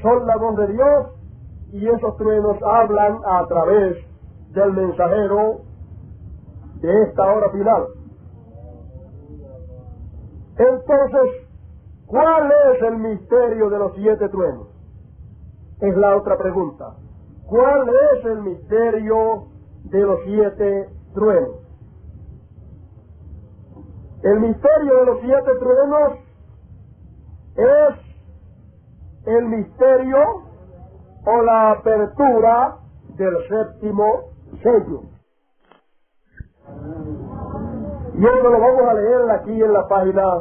son la voz de Dios, y esos truenos hablan a través del mensajero de esta hora final. Entonces, ¿cuál es el misterio de los 7 truenos? Es la otra pregunta. ¿Cuál es el misterio de los 7 truenos? El misterio de los 7 truenos es el misterio o la apertura del 7º sello. Y eso lo vamos a leer aquí en la página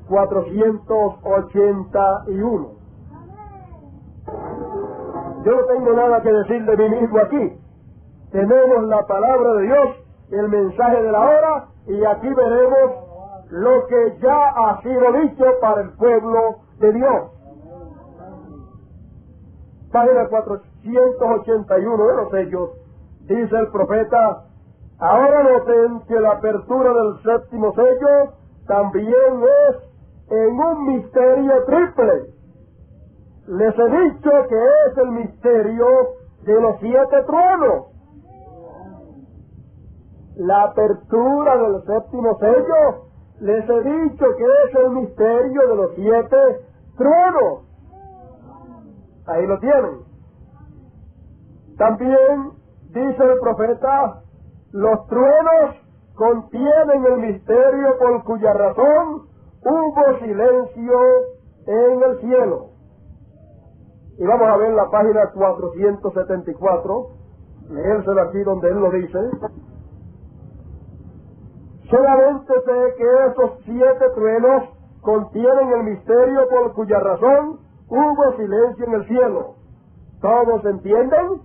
481. Yo no tengo nada que decir de mí mismo aquí. Tenemos la palabra de Dios, el mensaje de la hora, y aquí veremos lo que ya ha sido dicho para el pueblo de Dios. Página 481 de los sellos, dice el profeta: ahora noten que la apertura del 7º sello también es en un misterio triple. Les he dicho que es el misterio de los 7 truenos. La apertura del 7º sello, les he dicho que es el misterio de los 7 truenos. Ahí lo tienen. También dice el profeta: los truenos contienen el misterio por cuya razón hubo silencio en el cielo. Y vamos a ver la página 474, leérselo aquí donde él lo dice. Solamente sé que esos 7 truenos contienen el misterio por cuya razón hubo silencio en el cielo. ¿Todos entienden?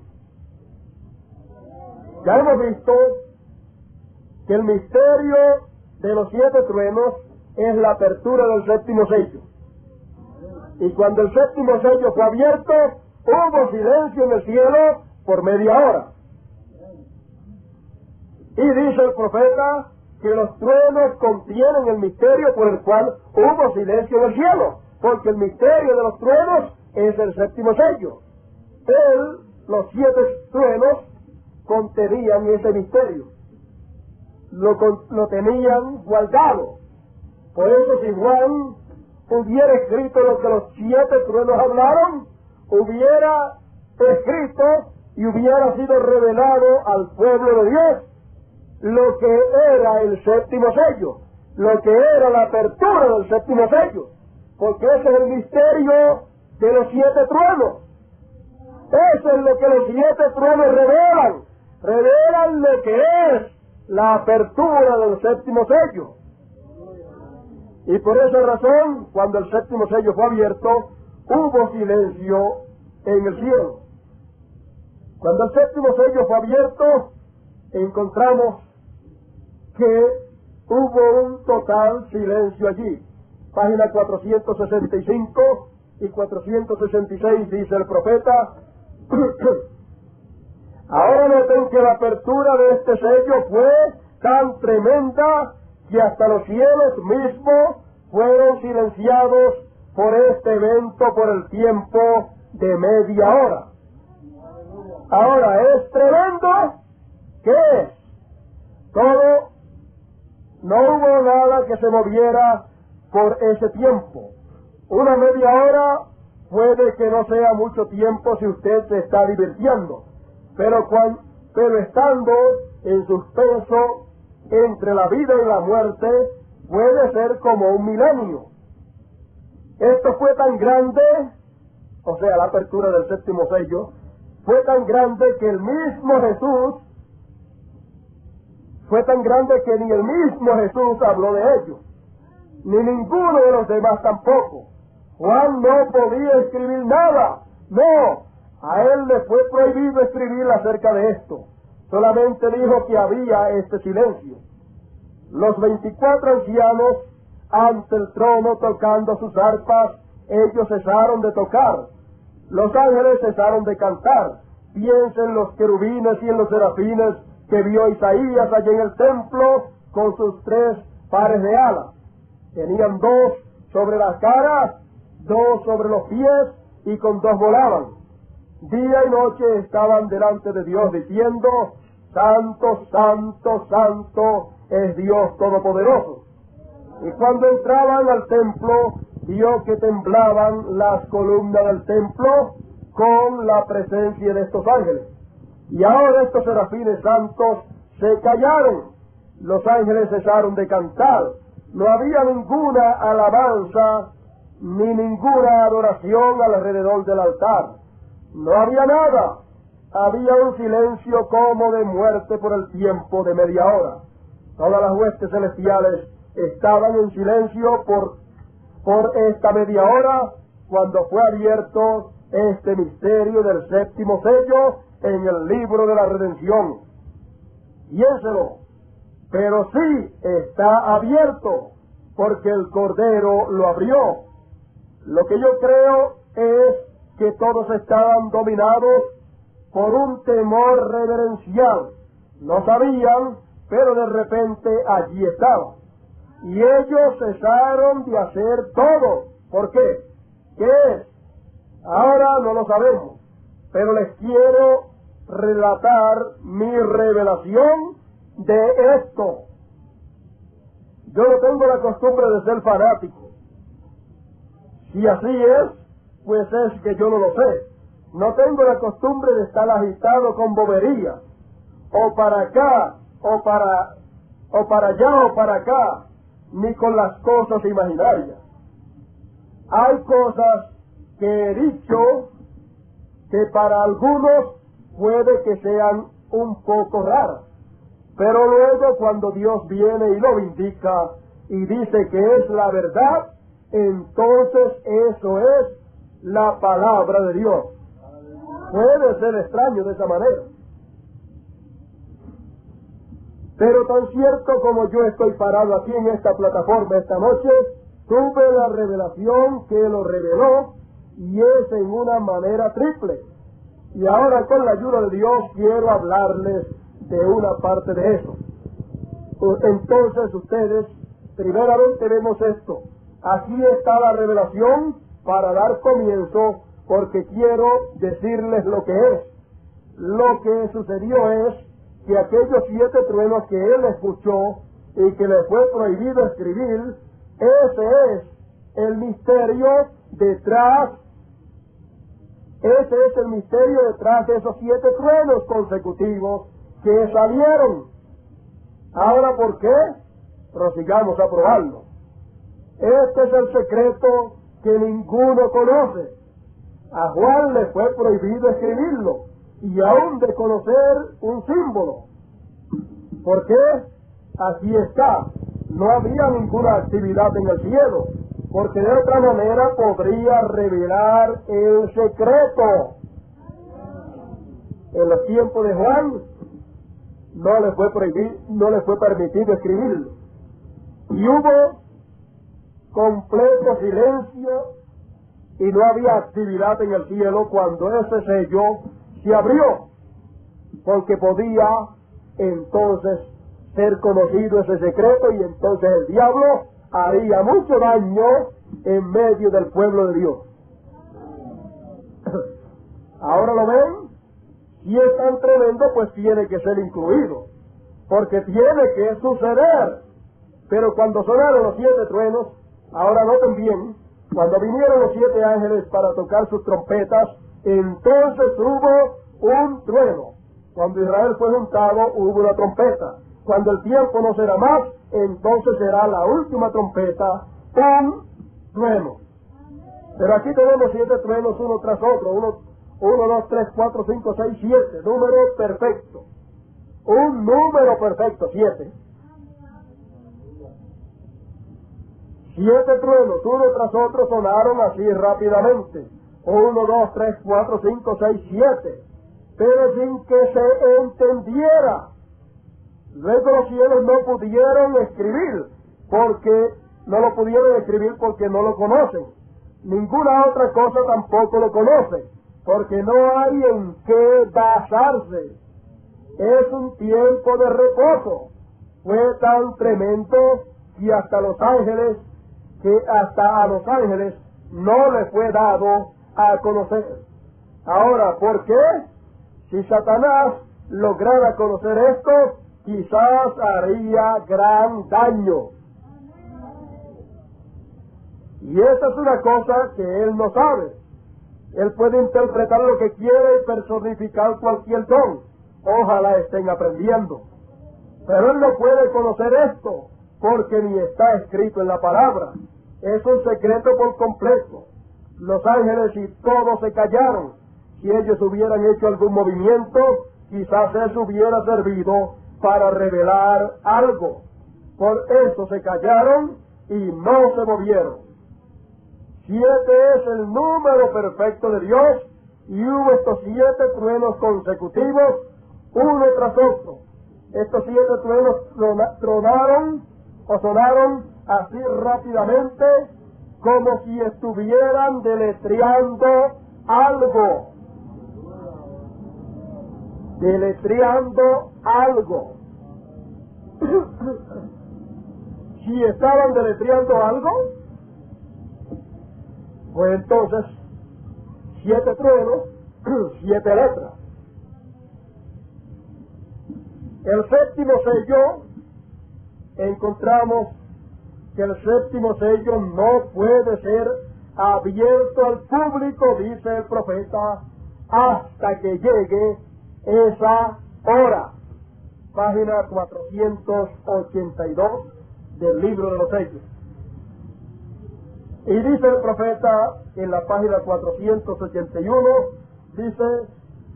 Ya hemos visto que el misterio de los 7 truenos es la apertura del 7º sello. Y cuando el 7º sello fue abierto, hubo silencio en el cielo por media hora. Y dice el profeta que los truenos contienen el misterio por el cual hubo silencio en el cielo, porque el misterio de los truenos es el 7º sello. Los 7 truenos contenían ese misterio, lo tenían guardado. Por eso, si Juan hubiera escrito lo que los 7 truenos hablaron, hubiera escrito y hubiera sido revelado al pueblo de Dios lo que era el 7º sello, lo que era la apertura del 7º sello, porque ese es el misterio de los 7 truenos. Eso es lo que los 7 truenos revelan lo que es la apertura del 7º sello. Y por esa razón, cuando el 7º sello fue abierto, hubo silencio en el cielo. Cuando el 7º sello fue abierto, encontramos que hubo un total silencio allí. Página 465 y 466 dice el profeta: ahora noten que la apertura de este sello fue tan tremenda que hasta los cielos mismos fueron silenciados por este evento por el tiempo de media hora. Ahora, ¿es tremendo? ¿Qué es? Todo, no hubo nada que se moviera por ese tiempo. Una media hora puede que no sea mucho tiempo si usted se está divirtiendo, pero estando en suspenso entre la vida y la muerte, puede ser como un milenio. Esto fue tan grande, o sea, la apertura del 7º sello, fue tan grande que el mismo Jesús, fue tan grande que ni el mismo Jesús habló de ello, ni ninguno de los demás tampoco. Juan no podía escribir nada, no, a él le fue prohibido escribir acerca de esto. Solamente dijo que había este silencio. Los 24 ancianos ante el trono tocando sus arpas, ellos cesaron de tocar. Los ángeles cesaron de cantar. Piensa en los querubines y en los serafines que vio Isaías allí en el templo con sus 3 pares de alas. Tenían 2 sobre las caras, 2 sobre los pies y con 2 volaban. Día y noche estaban delante de Dios diciendo: Santo, Santo, Santo es Dios Todopoderoso. Y cuando entraban al templo, vio que temblaban las columnas del templo con la presencia de estos ángeles. Y ahora estos serafines santos se callaron. Los ángeles cesaron de cantar. No había ninguna alabanza ni ninguna adoración alrededor del altar. No había nada. Había un silencio como de muerte por el tiempo de media hora. Todas las huestes celestiales estaban en silencio por esta media hora, cuando fue abierto este misterio del 7º sello en el libro de la redención. Piénselo, pero sí está abierto, porque el Cordero lo abrió. Lo que yo creo es que todos estaban dominados por un temor reverencial. No sabían, pero de repente allí estaba. Y ellos cesaron de hacer todo. ¿Por qué? ¿Qué es? Ahora no lo sabemos, pero les quiero relatar mi revelación de esto. Yo no tengo la costumbre de ser fanático. Si así es, pues es que yo no lo sé. No tengo la costumbre de estar agitado con boberías, o para acá, o para allá, o para acá, ni con las cosas imaginarias. Hay cosas que he dicho que para algunos puede que sean un poco raras, pero luego cuando Dios viene y lo indica y dice que es la verdad, entonces eso es la palabra de Dios. Puede ser extraño de esa manera, pero tan cierto como yo estoy parado aquí en esta plataforma esta noche, tuve la revelación que lo reveló, y es en una manera triple. Y ahora, con la ayuda de Dios, quiero hablarles de una parte de eso. Entonces ustedes, primeramente vemos esto. Aquí está la revelación para dar comienzo, porque quiero decirles lo que es. Lo que sucedió es que aquellos 7 truenos que él escuchó y que le fue prohibido escribir, ese es el misterio detrás. Ese es el misterio detrás de esos 7 truenos consecutivos que salieron. Ahora, ¿por qué? Prosigamos a probarlo. Este es el secreto que ninguno conoce. A Juan le fue prohibido escribirlo, y aún de conocer un símbolo. ¿Por qué? Así está. No había ninguna actividad en el cielo, porque de otra manera podría revelar el secreto. En los tiempos de Juan no le fue permitido escribirlo, y hubo completo silencio y no había actividad en el cielo cuando ese sello se abrió, porque podía entonces ser conocido ese secreto, y entonces el diablo haría mucho daño en medio del pueblo de Dios. Ahora lo ven. Si es tan tremendo, pues tiene que ser incluido, porque tiene que suceder. Pero cuando sonaron los 7 truenos, ahora noten bien, cuando vinieron los 7 ángeles para tocar sus trompetas, entonces hubo un trueno. Cuando Israel fue juntado, hubo una trompeta. Cuando el tiempo no será más, entonces será la última trompeta, un trueno. Pero aquí tenemos 7 truenos uno tras otro, 1, 2, 3, 4, 5, 6, 7, número perfecto. Un número perfecto, 7. 7 truenos, uno tras otro, sonaron así rápidamente. 1, 2, 3, 4, 5, 6, 7. Pero sin que se entendiera. Luego los cielos no pudieron escribir, porque no lo pudieron escribir porque no lo conocen. Ninguna otra cosa tampoco lo conoce, porque no hay en qué basarse. Es un tiempo de reposo. Fue tan tremendo que hasta a los ángeles no le fue dado a conocer. Ahora, ¿por qué? Si Satanás lograra conocer esto, quizás haría gran daño. Y esa es una cosa que él no sabe. Él puede interpretar lo que quiere y personificar cualquier don. Ojalá estén aprendiendo. Pero él no puede conocer esto, porque ni está escrito en la palabra. Es un secreto por completo. Los ángeles y todos se callaron. Si ellos hubieran hecho algún movimiento, quizás eso hubiera servido para revelar algo. Por eso se callaron y no se movieron. 7 es el número perfecto de Dios, y hubo estos 7 truenos consecutivos, uno tras otro. Estos 7 truenos tronaron o sonaron así rápidamente, como si estuvieran deletreando algo. Deletreando algo. Si estaban deletreando algo, pues entonces 7 truenos, 7 letras. El séptimo sello, encontramos que el séptimo sello no puede ser abierto al público, dice el profeta, hasta que llegue esa hora. Página 482 del libro de los sellos. Y dice el profeta en la página 481, dice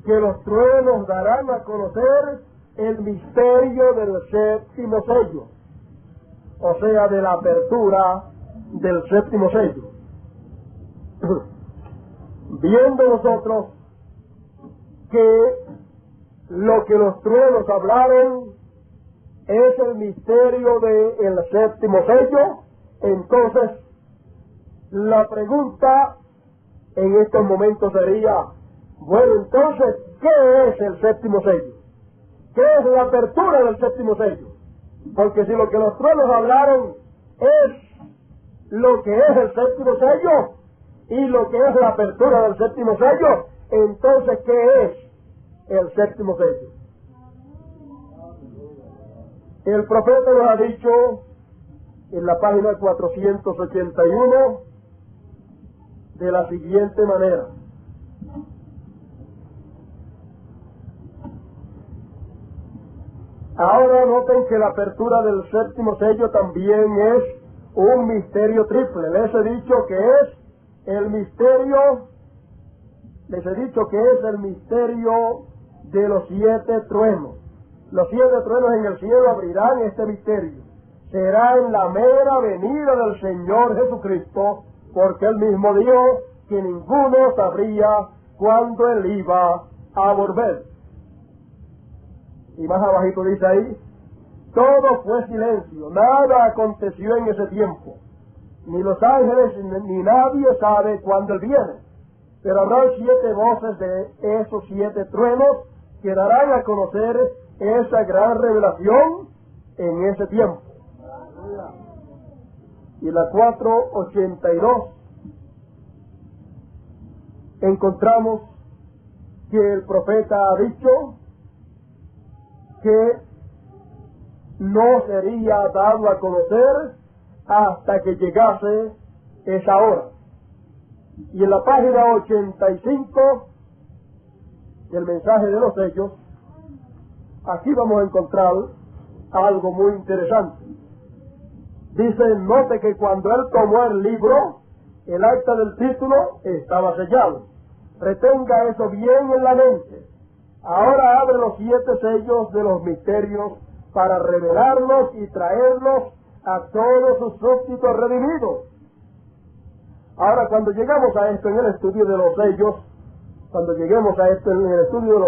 que los truenos darán a conocer el misterio del séptimo sello, o sea, de la apertura del séptimo sello. Viendo nosotros que lo que los truenos hablaron es el misterio del séptimo sello, entonces la pregunta en estos momentos sería, bueno, entonces, ¿qué es el séptimo sello? ¿Qué es la apertura del séptimo sello? Porque si lo que los truenos hablaron es lo que es el séptimo sello y lo que es la apertura del séptimo sello, entonces, ¿qué es el séptimo sello? El profeta nos ha dicho en la página 481 de la siguiente manera. Ahora noten que la apertura del séptimo sello también es un misterio triple. Les he dicho que es el misterio de los 7 truenos. Los 7 truenos en el cielo abrirán este misterio. Será en la mera venida del Señor Jesucristo, porque Él mismo dijo que ninguno sabría cuándo Él iba a volver. Y más abajito dice ahí, todo fue silencio, nada aconteció en ese tiempo. Ni los ángeles ni nadie sabe cuándo Él viene. Pero habrá 7 voces de esos 7 truenos que darán a conocer esa gran revelación en ese tiempo. Y la 482 encontramos que el profeta ha dicho que no sería dado a conocer hasta que llegase esa hora. Y en la página 85 del mensaje de los sellos, aquí vamos a encontrar algo muy interesante. Dice, note que cuando él tomó el libro, el acta del título estaba sellado. Retenga eso bien en la mente. Ahora abre los 7 sellos de los misterios para revelarlos y traerlos a todos sus súbditos redimidos. Ahora, cuando llegamos a esto en el estudio de los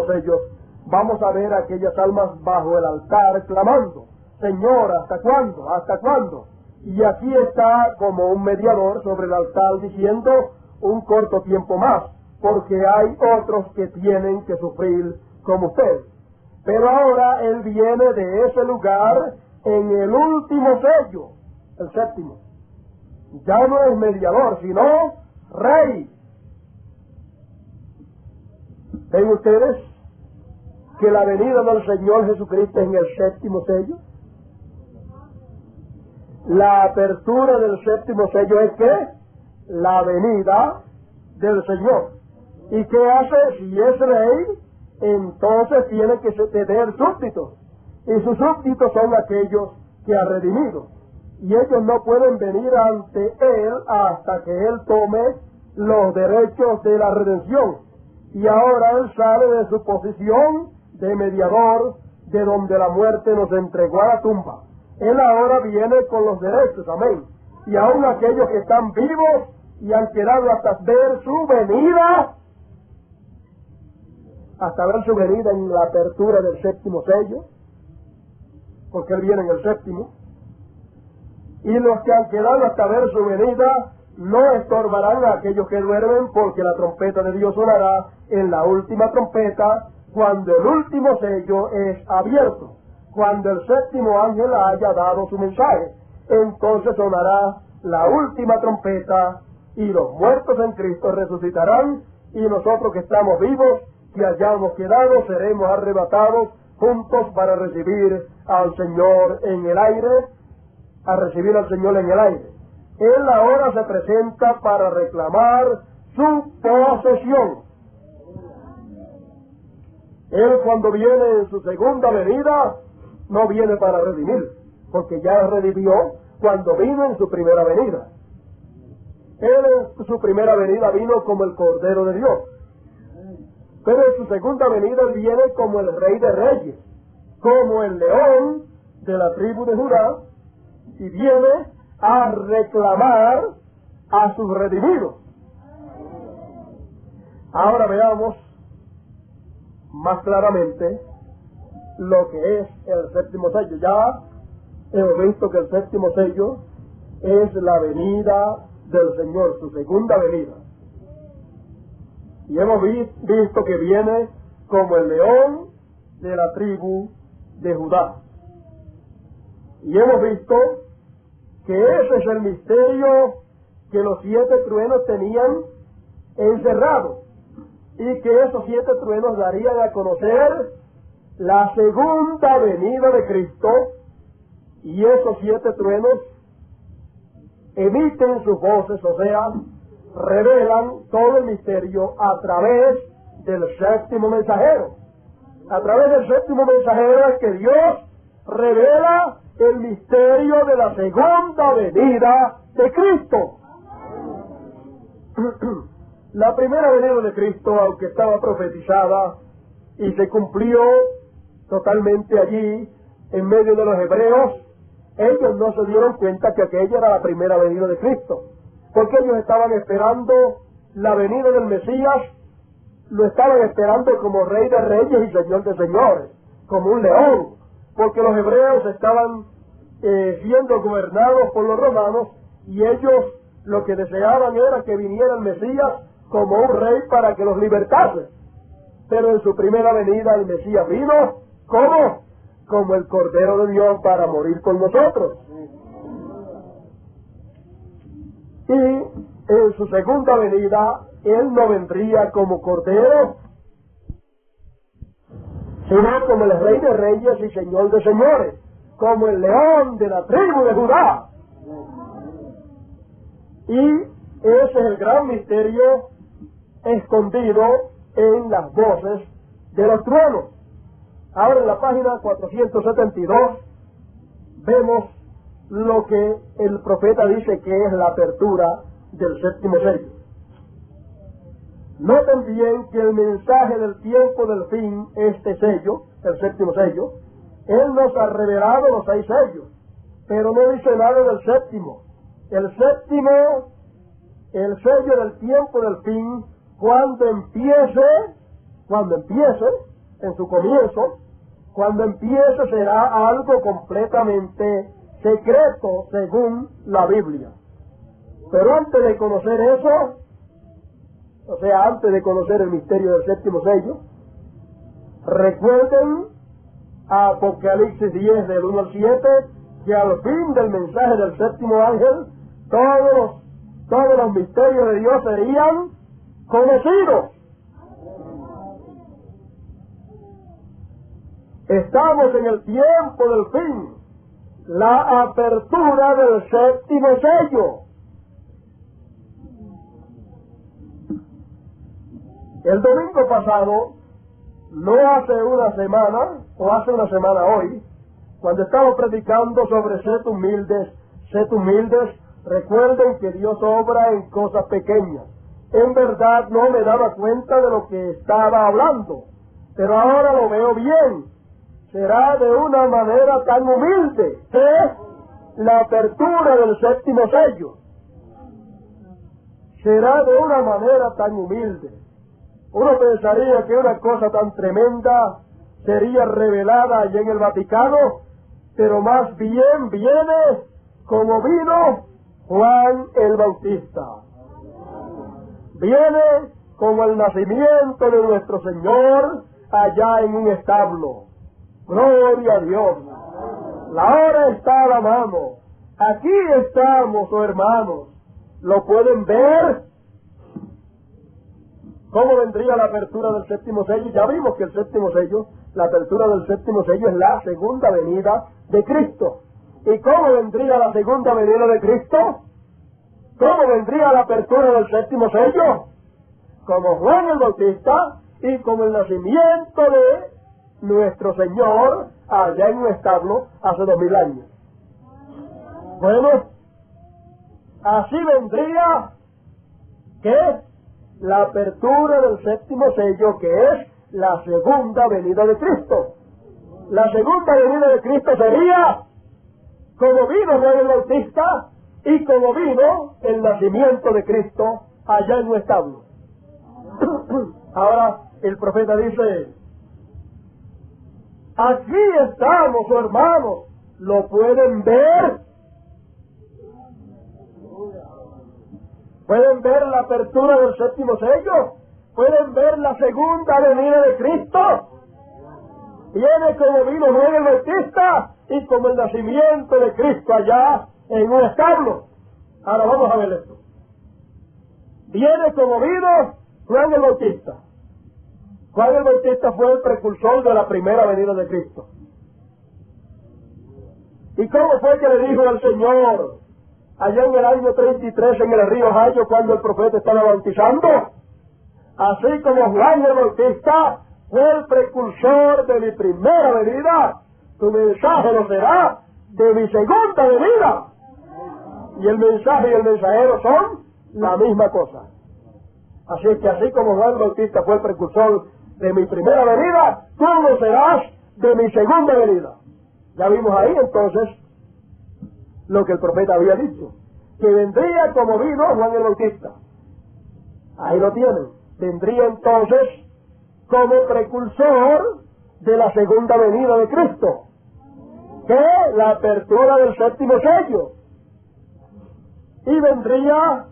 sellos, vamos a ver a aquellas almas bajo el altar clamando, Señor, ¿hasta cuándo? ¿Hasta cuándo? Y aquí está como un mediador sobre el altar diciendo un corto tiempo más, porque hay otros que tienen que sufrir como usted. Pero ahora Él viene de ese lugar en el último sello, el séptimo. Ya no es mediador, sino rey. ¿Ven ustedes que la venida del Señor Jesucristo es en el séptimo sello? La apertura del séptimo sello es ¿qué? La venida del Señor. ¿Y qué hace? Si es rey, entonces tiene que tener súbditos. Y sus súbditos son aquellos que ha redimido. Y ellos no pueden venir ante Él hasta que Él tome los derechos de la redención. Y ahora Él sale de su posición de mediador, de donde la muerte nos entregó a la tumba. Él ahora viene con los derechos, amén. Y aún aquellos que están vivos y han quedado hasta ver su venida, en la apertura del séptimo sello, porque Él viene en el séptimo, y los que han quedado hasta ver su venida no estorbarán a aquellos que duermen, porque la trompeta de Dios sonará en la última trompeta, cuando el último sello es abierto, cuando el séptimo ángel haya dado su mensaje. Entonces sonará la última trompeta y los muertos en Cristo resucitarán, y nosotros que estamos vivos, que hayamos quedado, seremos arrebatados juntos para recibir al Señor en el aire, Él ahora se presenta para reclamar su posesión. Él, cuando viene en su segunda venida, no viene para redimir, porque ya redimió cuando vino en su primera venida. Él en su primera venida vino como el Cordero de Dios, pero en su segunda venida Él viene como el Rey de Reyes, como el León de la tribu de Judá, y viene a reclamar a sus redimidos. Ahora veamos más claramente lo que es el séptimo sello. Ya hemos visto que el séptimo sello es la venida del Señor, su segunda venida. Y hemos visto que viene como el león de la tribu de Judá. Y hemos visto que ese es el misterio que los 7 truenos tenían encerrado, y que esos 7 truenos darían a conocer la segunda venida de Cristo, y esos 7 truenos emiten sus voces, o sea, revelan todo el misterio a través del séptimo mensajero. A través del séptimo mensajero es que Dios revela el misterio de la segunda venida de Cristo. La primera venida de Cristo, aunque estaba profetizada y se cumplió totalmente allí en medio de los hebreos, ellos no se dieron cuenta que aquella era la primera venida de Cristo, porque ellos estaban esperando la venida del Mesías, lo estaban esperando como Rey de Reyes y Señor de Señores, como un león, porque los hebreos estaban siendo gobernados por los romanos, y ellos lo que deseaban era que viniera el Mesías como un rey para que los libertase. Pero en su primera venida el Mesías vino, ¿cómo? Como el Cordero de Dios para morir con nosotros. Y en su segunda venida Él no vendría como Cordero, sino como el Rey de Reyes y Señor de Señores, como el león de la tribu de Judá. Y ese es el gran misterio escondido en las voces de los truenos. Ahora en la página 472 vemos lo que el profeta dice que es la apertura del séptimo sello. Noten bien que el mensaje del tiempo del fin, este sello, el séptimo sello, Él nos ha revelado los 6 sellos, pero no dice nada del séptimo. El séptimo, el sello del tiempo del fin, cuando empiece, en su comienzo, cuando empiece será algo completamente secreto según la Biblia. Pero antes de conocer eso, o sea, antes de conocer el misterio del séptimo sello, recuerden Apocalipsis 10 del 1 al 7, que al fin del mensaje del séptimo ángel, todos los misterios de Dios serían conocidos. Estamos en el tiempo del fin, la apertura del séptimo sello. El domingo pasado, no hace una semana, o hace una semana hoy, cuando estaba predicando sobre sed humildes, recuerden que Dios obra en cosas pequeñas. En verdad no me daba cuenta de lo que estaba hablando, pero ahora lo veo bien. Será de una manera tan humilde que la apertura del séptimo sello. Será de una manera tan humilde. Uno pensaría que una cosa tan tremenda sería revelada allá en el Vaticano, pero más bien viene como vino Juan el Bautista. Viene como el nacimiento de nuestro Señor allá en un establo. Gloria a Dios. La hora está a la mano. Aquí estamos, oh hermanos. ¿Lo pueden ver? ¿Cómo vendría la apertura del séptimo sello? Ya vimos que el séptimo sello, la apertura del séptimo sello es la segunda venida de Cristo. ¿Y cómo vendría la segunda venida de Cristo? ¿Cómo vendría la apertura del séptimo sello? Como Juan el Bautista y como el nacimiento de nuestro Señor allá en un establo hace 2000 años. Bueno, así vendría que la apertura del séptimo sello, que es la segunda venida de Cristo. La segunda venida de Cristo sería como vino Juan el Bautista y como vino el nacimiento de Cristo allá en un establo. Ahora el profeta dice: aquí estamos, oh hermanos, ¿lo pueden ver? ¿Pueden ver la apertura del séptimo sello? ¿Pueden ver la segunda venida de Cristo? Viene como vino Juan el Bautista y como el nacimiento de Cristo allá en un establo. Ahora vamos a ver esto. Viene como vino Juan el Bautista. Juan el Bautista fue el precursor de la primera venida de Cristo. ¿Y cómo fue que le dijo al Señor allá en el año 33 en el río Jayo cuando el profeta estaba bautizando? Así como Juan el Bautista fue el precursor de mi primera venida, tu mensaje lo será de mi segunda venida. Y el mensaje y el mensajero son la misma cosa. Así es que así como Juan el Bautista fue el precursor de mi primera venida, tú lo serás de mi segunda venida. Ya vimos ahí entonces lo que el profeta había dicho, que vendría como vino Juan el Bautista. Ahí lo tienen. Vendría entonces como precursor de la segunda venida de Cristo, que es la apertura del séptimo sello. Y vendría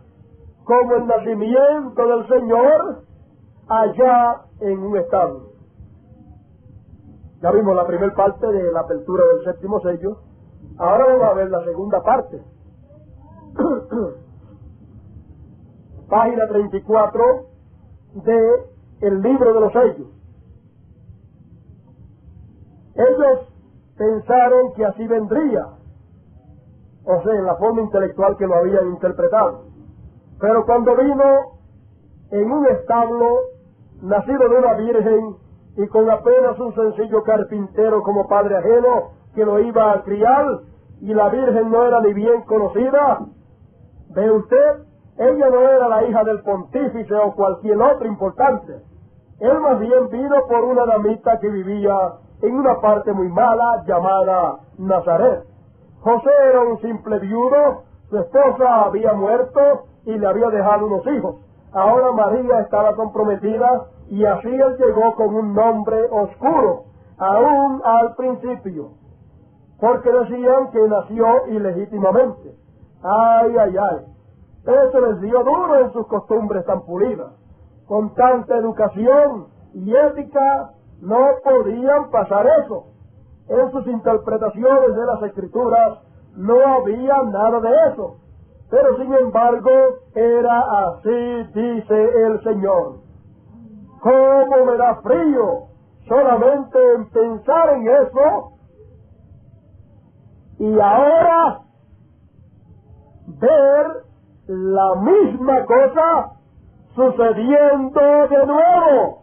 como el nacimiento del Señor allá en un establo. Ya vimos la primera parte de la apertura del séptimo sello. Ahora vamos a ver la segunda parte. Página 34 de el libro de los sellos. Ellos pensaron que así vendría, o sea, en la forma intelectual que lo habían interpretado. Pero cuando vino en un establo, nacido de una virgen y con apenas un sencillo carpintero como padre ajeno que lo iba a criar, y la virgen no era ni bien conocida, ve usted, ella no era la hija del pontífice o cualquier otro importante. Él más bien vino por una damita que vivía en una parte muy mala llamada Nazaret. José era un simple viudo, su esposa había muerto y le había dejado unos hijos. Ahora María estaba comprometida y así él llegó con un nombre oscuro, aún al principio, porque decían que nació ilegítimamente. Ay, ay, ay. Eso les dio duro en sus costumbres tan pulidas. Con tanta educación y ética no podían pasar eso. En sus interpretaciones de las Escrituras no había nada de eso. Pero sin embargo, era así, dice el Señor. ¿Cómo me da frío solamente en pensar en eso y ahora ver la misma cosa sucediendo de nuevo.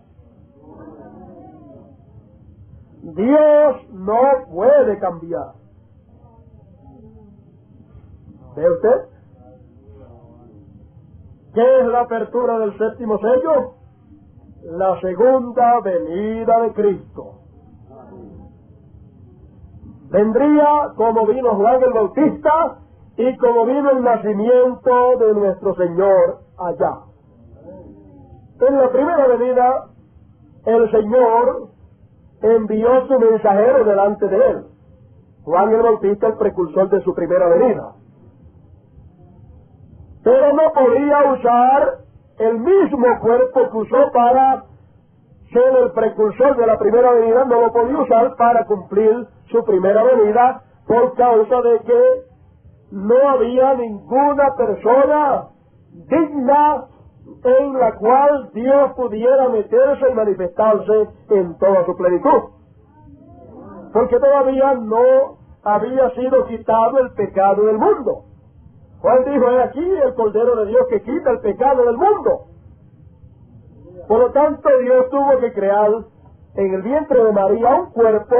Dios no puede cambiar. ¿Ve usted? ¿Qué es la apertura del séptimo sello? La segunda venida de Cristo. Vendría como vino Juan el Bautista y como vino el nacimiento de nuestro Señor allá. En la primera venida, el Señor envió su mensajero delante de él. Juan el Bautista, el precursor de su primera venida. Pero no podía usar el mismo cuerpo que usó para ser el precursor de la primera venida, no lo podía usar para cumplir su primera venida, por causa de que no había ninguna persona digna en la cual Dios pudiera meterse y manifestarse en toda su plenitud. Porque todavía no había sido quitado el pecado del mundo. Juan dijo, he aquí el Cordero de Dios que quita el pecado del mundo. Por lo tanto, Dios tuvo que crear en el vientre de María un cuerpo,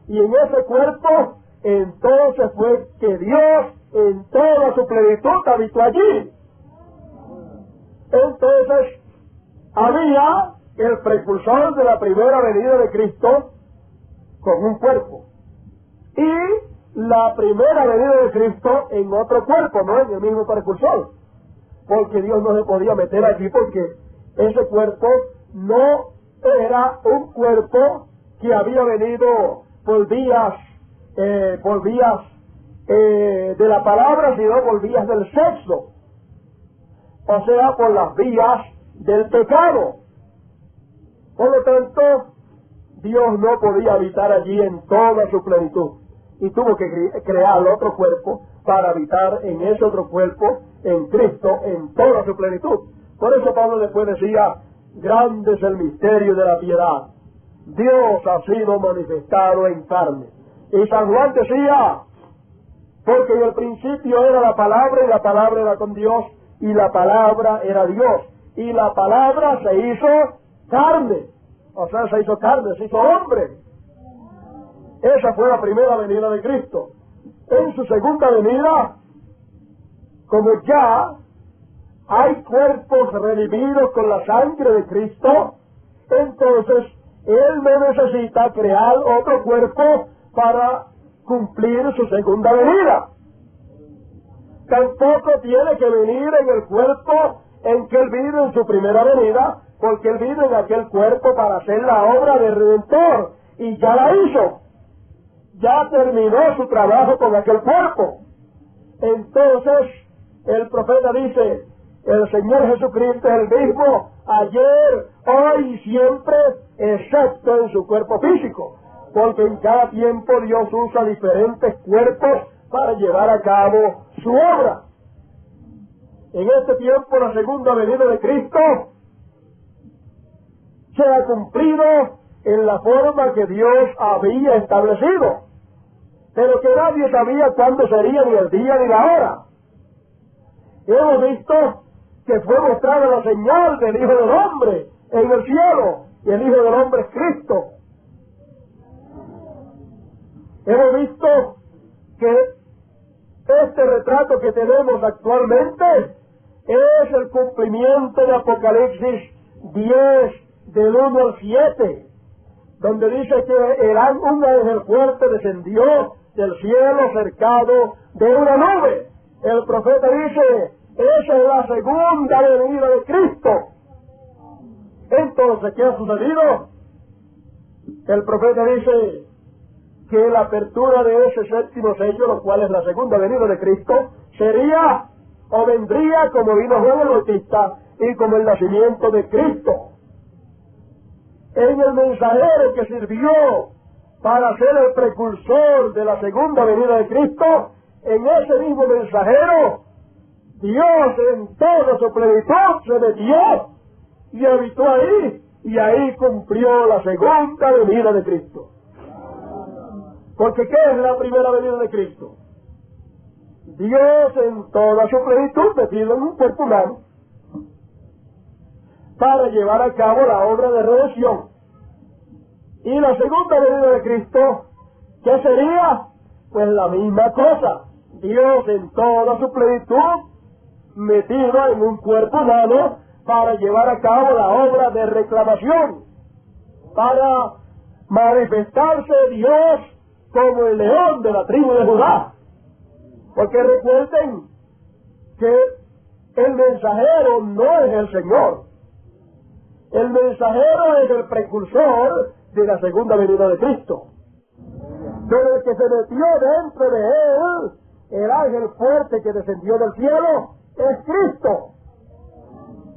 y en ese cuerpo entonces fue que Dios en toda su plenitud habitó allí. Entonces, había el precursor de la primera venida de Cristo con un cuerpo, y la primera venida de Cristo en otro cuerpo, no en el mismo precursor, porque Dios no se podía meter allí, porque ese cuerpo no era un cuerpo que había venido por vías de la palabra, sino por vías del sexo, o sea, por las vías del pecado. Por lo tanto, Dios no podía habitar allí en toda su plenitud, y tuvo que crear otro cuerpo para habitar en ese otro cuerpo, en Cristo, en toda su plenitud. Por eso Pablo después decía, grande es el misterio de la piedad. Dios ha sido manifestado en carne. Y San Juan decía, porque en el principio era la palabra, y la palabra era con Dios, y la palabra era Dios, y la palabra se hizo carne. O sea, se hizo carne, se hizo hombre. Esa fue la primera venida de Cristo. En su segunda venida, como ya hay cuerpos redimidos con la sangre de Cristo, entonces Él no necesita crear otro cuerpo para cumplir su segunda venida. Tampoco tiene que venir en el cuerpo en que Él vino en su primera venida, porque Él vino en aquel cuerpo para hacer la obra de Redentor, y ya la hizo. Ya terminó su trabajo con aquel cuerpo. Entonces, el profeta dice, el Señor Jesucristo es el mismo ayer, hoy y siempre, excepto en su cuerpo físico, porque en cada tiempo Dios usa diferentes cuerpos para llevar a cabo su obra. En este tiempo, la segunda venida de Cristo se ha cumplido en la forma que Dios había establecido, pero que nadie sabía cuándo sería, ni el día ni la hora. Hemos visto que fue mostrada la señal del Hijo del Hombre en el cielo, y el Hijo del Hombre es Cristo. Hemos visto que este retrato que tenemos actualmente es el cumplimiento de Apocalipsis 10, del 1 al 7, donde dice que un ángel fuerte descendió del cielo cercado de una nube. El profeta dice, esa es la segunda venida de Cristo. Entonces, ¿qué ha sucedido? El profeta dice que la apertura de ese séptimo sello, lo cual es la segunda venida de Cristo, sería o vendría como vino Juan el Bautista y como el nacimiento de Cristo. En el mensajero que sirvió para ser el precursor de la segunda venida de Cristo, en ese mismo mensajero, Dios en toda su plenitud se metió y habitó ahí y ahí cumplió la segunda venida de Cristo. Porque ¿qué es la primera venida de Cristo? Dios en toda su plenitud metido en un cuerpo humano para llevar a cabo la obra de redención. Y la segunda venida de Cristo, ¿qué sería? Pues la misma cosa. Dios en toda su plenitud metido en un cuerpo humano para llevar a cabo la obra de reclamación, para manifestarse Dios como el león de la tribu de Judá. Porque recuerden que el mensajero no es el Señor. El mensajero es el precursor de la segunda venida de Cristo. Pero el que se metió dentro de él, el ángel fuerte que descendió del cielo, es Cristo.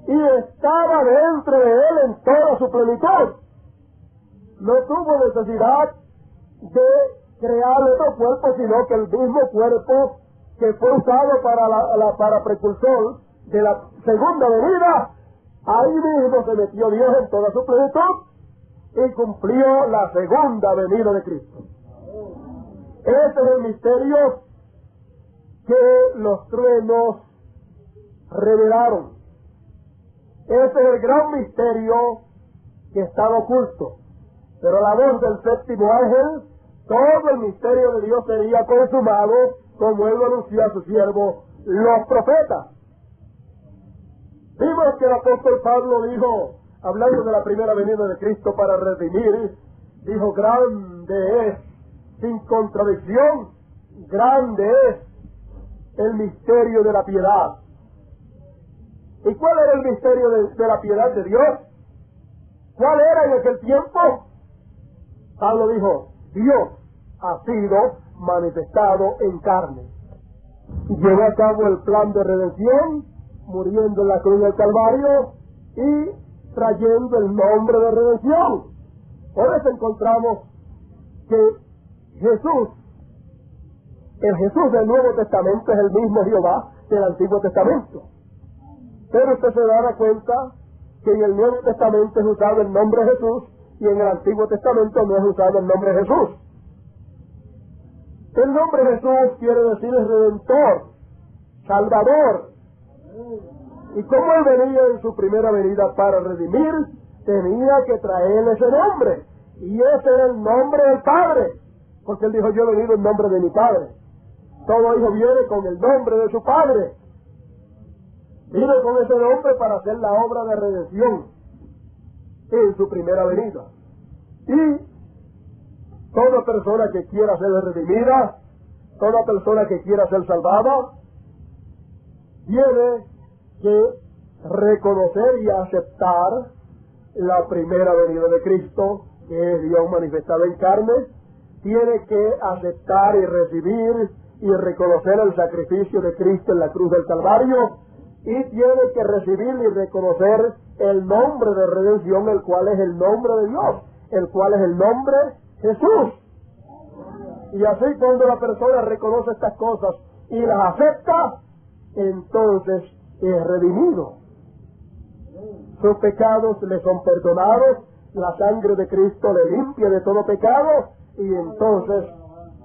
Y estaba dentro de él en toda su plenitud. No tuvo necesidad de crear otro cuerpo, sino que el mismo cuerpo que fue usado para precursor de la segunda venida, ahí mismo se metió Dios en toda su plenitud y cumplió la segunda venida de Cristo. Este es el misterio que los truenos revelaron. Este es el gran misterio que estaba oculto. Pero a la voz del séptimo ángel, todo el misterio de Dios sería consumado, como él lo anunció a su siervo, los profetas. Vimos que el apóstol Pablo dijo, hablando de la primera venida de Cristo para redimir, dijo, grande es, sin contradicción, grande es el misterio de la piedad. ¿Y cuál era el misterio de la piedad de Dios? ¿Cuál era en aquel tiempo? Pablo dijo, Dios ha sido manifestado en carne. Llevó a cabo el plan de redención, muriendo en la cruz del Calvario y trayendo el nombre de redención. Por eso encontramos que Jesús, el Jesús del Nuevo Testamento, es el mismo Jehová del Antiguo Testamento. Pero usted se dará cuenta que en el Nuevo Testamento es usado el nombre de Jesús y en el Antiguo Testamento no es usado el nombre de Jesús. El nombre de Jesús quiere decir Redentor, Salvador. Y como él venía en su primera venida para redimir, tenía que traer ese nombre. Y ese era el nombre del Padre. Porque él dijo, yo he venido en nombre de mi Padre. Todo hijo viene con el nombre de su Padre. Vino con ese nombre para hacer la obra de redención en su primera venida. Y toda persona que quiera ser redimida, toda persona que quiera ser salvada, tiene que reconocer y aceptar la primera venida de Cristo, que es Dios manifestado en carne. Tiene que aceptar y recibir y reconocer el sacrificio de Cristo en la cruz del Calvario, y tiene que recibir y reconocer el nombre de redención, el cual es el nombre de Dios, el cual es el nombre Jesús. Y así cuando la persona reconoce estas cosas y las acepta, entonces es redimido. Sus pecados le son perdonados, la sangre de Cristo le limpia de todo pecado, y entonces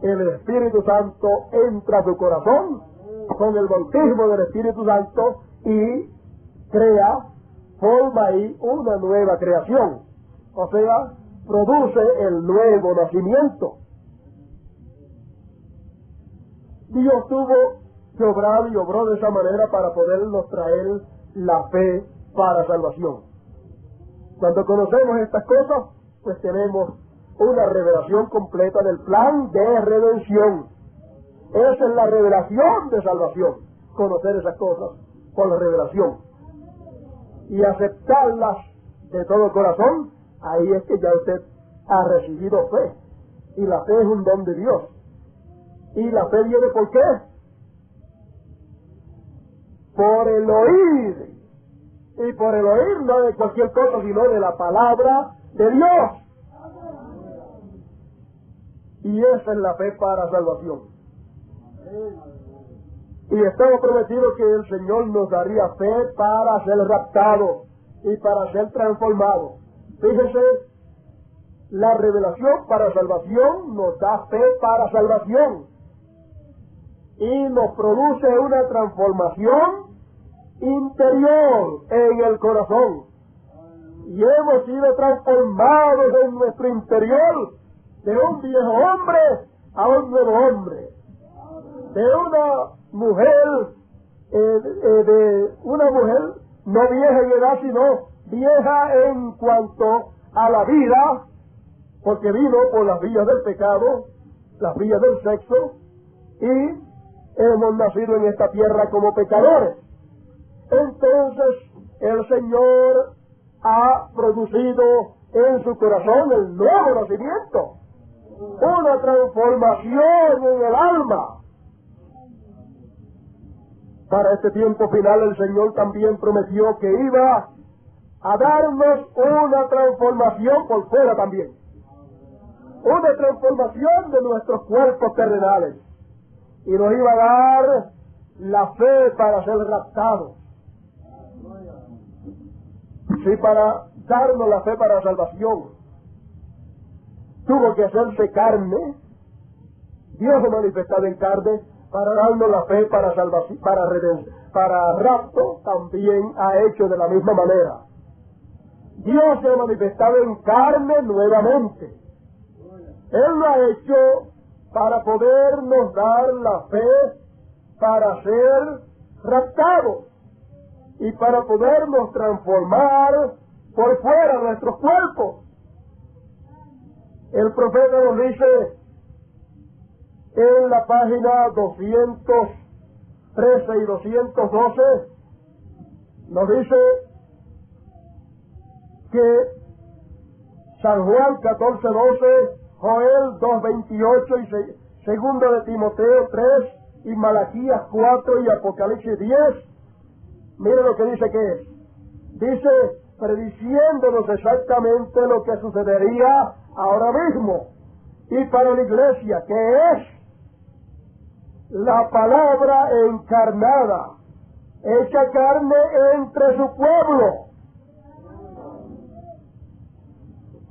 el Espíritu Santo entra a su corazón con el bautismo del Espíritu Santo y forma ahí una nueva creación. O sea, produce el nuevo nacimiento. Dios tuvo que obrar y obró de esa manera para podernos traer la fe para salvación. Cuando conocemos estas cosas, pues tenemos una revelación completa del plan de redención. Esa es la revelación de salvación, conocer esas cosas por la revelación y aceptarlas de todo corazón. Ahí es que ya usted ha recibido fe, y la fe es un don de Dios. ¿Y la fe viene por qué? Por el oír. Y por el oír no de cualquier cosa, sino de la palabra de Dios. Y esa es la fe para salvación. Y estamos prometidos que el Señor nos daría fe para ser raptados y para ser transformados. Fíjese, la revelación para salvación nos da fe para salvación y nos produce una transformación interior en el corazón. Y hemos sido transformados en nuestro interior de un viejo hombre a un nuevo hombre, de una mujer no vieja en edad, sino vieja en cuanto a la vida, porque vino por las vías del pecado, las vías del sexo, y hemos nacido en esta tierra como pecadores. Entonces el Señor ha producido en su corazón el nuevo nacimiento, una transformación en el alma. Para este tiempo final el Señor también prometió que iba a darnos una transformación por fuera también, una transformación de nuestros cuerpos terrenales, y nos iba a dar la fe para ser raptados. Sí, para darnos la fe para salvación, tuvo que hacerse carne, Dios se manifestado en carne, para darnos la fe para salvación, para rapto, también ha hecho de la misma manera. Dios se ha manifestado en carne nuevamente. Él lo ha hecho para podernos dar la fe para ser raptados y para podernos transformar por fuera nuestros cuerpos. El profeta nos dice en la página 213 y 212, nos dice que San Juan 14:12, Joel 2:28 y segundo de Timoteo 3 y Malaquías 4 y Apocalipsis 10, mire lo que dice que es. Dice, prediciéndonos exactamente lo que sucedería ahora mismo y para la iglesia, que es la palabra encarnada, hecha carne entre su pueblo.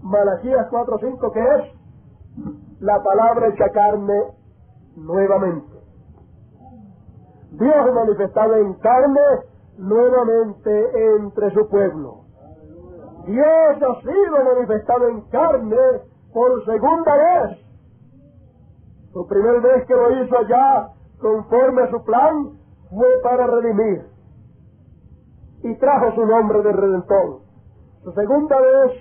Malaquías 4:5, que es la palabra hecha carne nuevamente. Dios manifestado en carne nuevamente entre su pueblo. Dios ha sido manifestado en carne por segunda vez. Su primera vez que lo hizo ya conforme a su plan fue para redimir y trajo su nombre de Redentor. Su segunda vez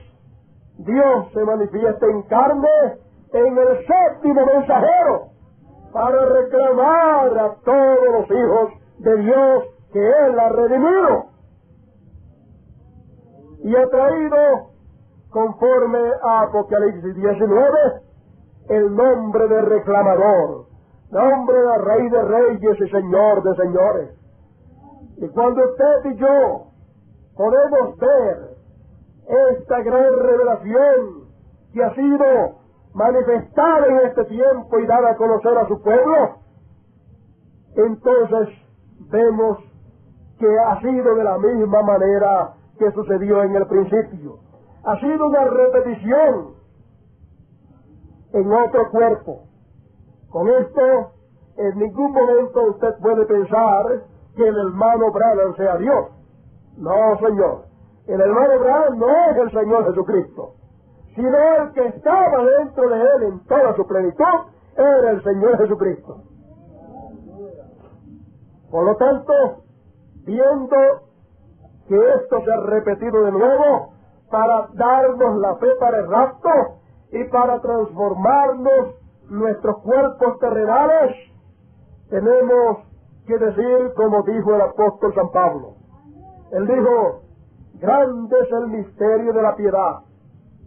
Dios se manifiesta en carne en el séptimo mensajero para reclamar a todos los hijos de Dios que Él ha redimido y ha traído, conforme a Apocalipsis 19, el nombre de reclamador, nombre de Rey de Reyes y Señor de Señores. Y cuando usted y yo podemos ver esta gran revelación que ha sido manifestada en este tiempo y dada a conocer a su pueblo, entonces vemos que ha sido de la misma manera que sucedió en el principio. Ha sido una repetición en otro cuerpo. Con esto, en ningún momento usted puede pensar que el hermano Branham sea Dios. No, señor. El hermano Branham no es el Señor Jesucristo, sino el que estaba dentro de él en toda su plenitud, era el Señor Jesucristo. Por lo tanto, viendo que esto se ha repetido de nuevo para darnos la fe para el rapto y para transformarnos nuestros cuerpos terrenales, tenemos que decir como dijo el apóstol San Pablo. Él dijo, grande es el misterio de la piedad.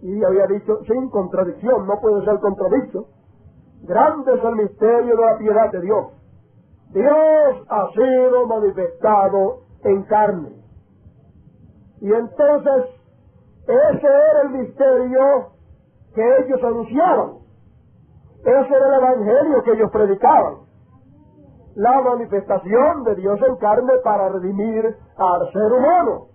Y había dicho, sin contradicción, no puede ser contradicho. Grande es el misterio de la piedad de Dios. Dios ha sido manifestado en carne. Y entonces, ese era el misterio que ellos anunciaban. Ese era el evangelio que ellos predicaban. La manifestación de Dios en carne para redimir al ser humano.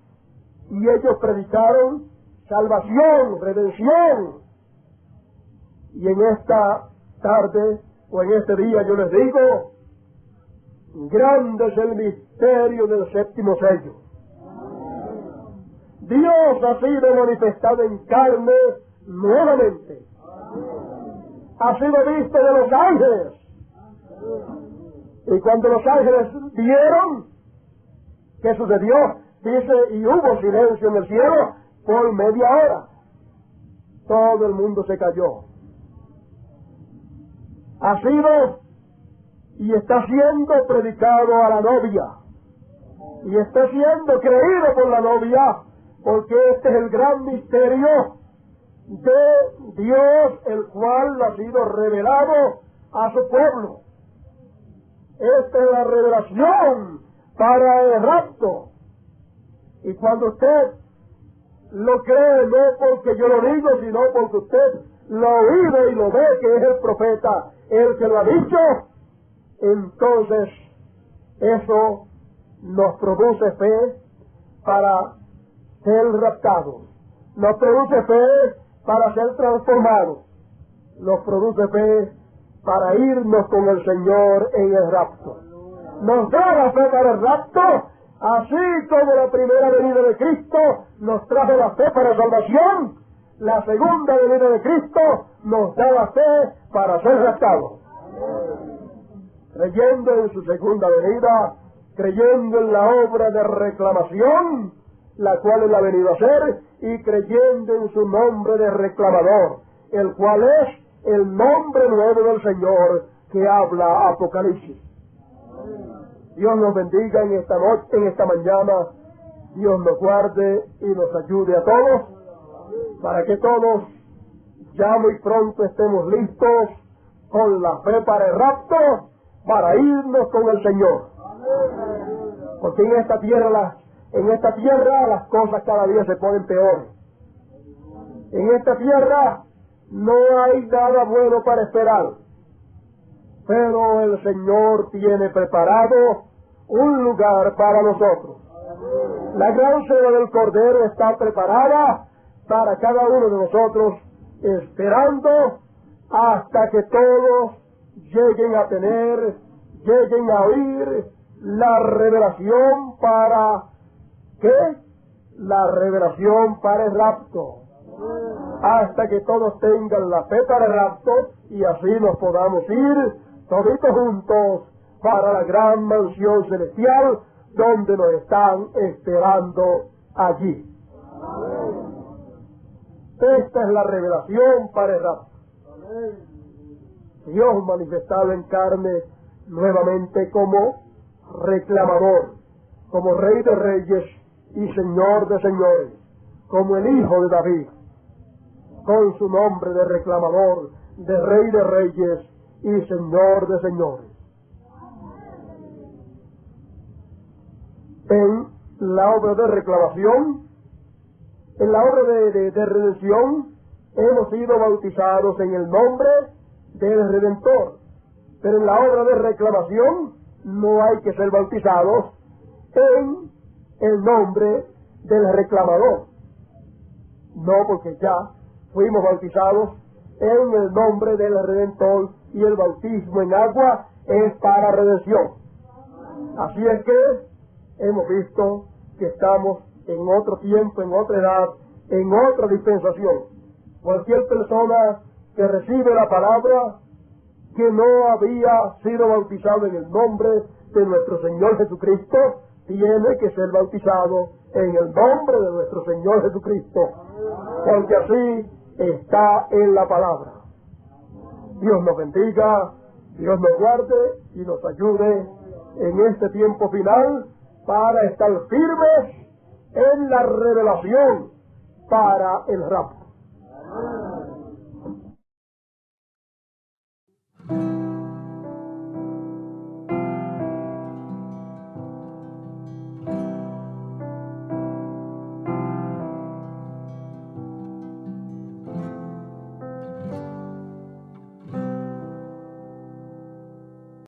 Y ellos predicaron salvación, redención. Y en esta tarde o en este día yo les digo, grande es el misterio del séptimo sello. Dios ha sido manifestado en carne nuevamente. Ha sido visto de los ángeles. Y cuando los ángeles vieron, ¿qué sucedió? Dice, y hubo silencio en el cielo por media hora. Todo el mundo se cayó. Ha sido y está siendo predicado a la novia. Y está siendo creído por la novia, porque este es el gran misterio de Dios, el cual ha sido revelado a su pueblo. Esta es la revelación para el rapto. Y cuando usted lo cree, no porque yo lo digo, sino porque usted lo ha oído y lo ve, que es el profeta el que lo ha dicho, entonces eso nos produce fe para ser raptados, nos produce fe para ser transformados, nos produce fe para irnos con el Señor en el rapto. Nos da la fe para el rapto, así como la primera venida de Cristo nos trajo la fe para salvación, la segunda venida de Cristo nos da la fe para ser raptados. Creyendo en su segunda venida, creyendo en la obra de reclamación, la cual él ha venido a hacer, y creyendo en su nombre de reclamador, el cual es el nombre nuevo del Señor que habla Apocalipsis. Dios nos bendiga en esta noche, en esta mañana. Dios nos guarde y nos ayude a todos, para que todos ya muy pronto estemos listos con la fe para el rapto, para irnos con el Señor. Porque en esta tierra las cosas cada día se ponen peores. En esta tierra no hay nada bueno para esperar, pero el Señor tiene preparado un lugar para nosotros. La gran cena del Cordero está preparada para cada uno de nosotros, esperando hasta que todos lleguen a oír la revelación para ¿qué? La revelación para el rapto. Hasta que todos tengan la fe para el rapto y así nos podamos ir toditos juntos para la gran mansión celestial donde nos están esperando allí. Esta es la revelación para el rapto. Dios manifestado en carne nuevamente como reclamador, como Rey de Reyes y Señor de Señores, como el Hijo de David, con su nombre de reclamador, de Rey de Reyes y Señor de Señores. En la obra de reclamación, en la obra de redención, hemos sido bautizados en el nombre del Redentor. Pero en la obra de reclamación no hay que ser bautizados en el nombre del reclamador. No, porque ya fuimos bautizados en el nombre del Redentor y el bautismo en agua es para redención. Así es que hemos visto que estamos en otro tiempo, en otra edad, en otra dispensación. Cualquier persona que recibe la palabra que no había sido bautizado en el nombre de nuestro Señor Jesucristo, tiene que ser bautizado en el nombre de nuestro Señor Jesucristo, porque así está en la palabra. Dios nos bendiga, Dios nos guarde y nos ayude en este tiempo final para estar firmes en la revelación para el rapto.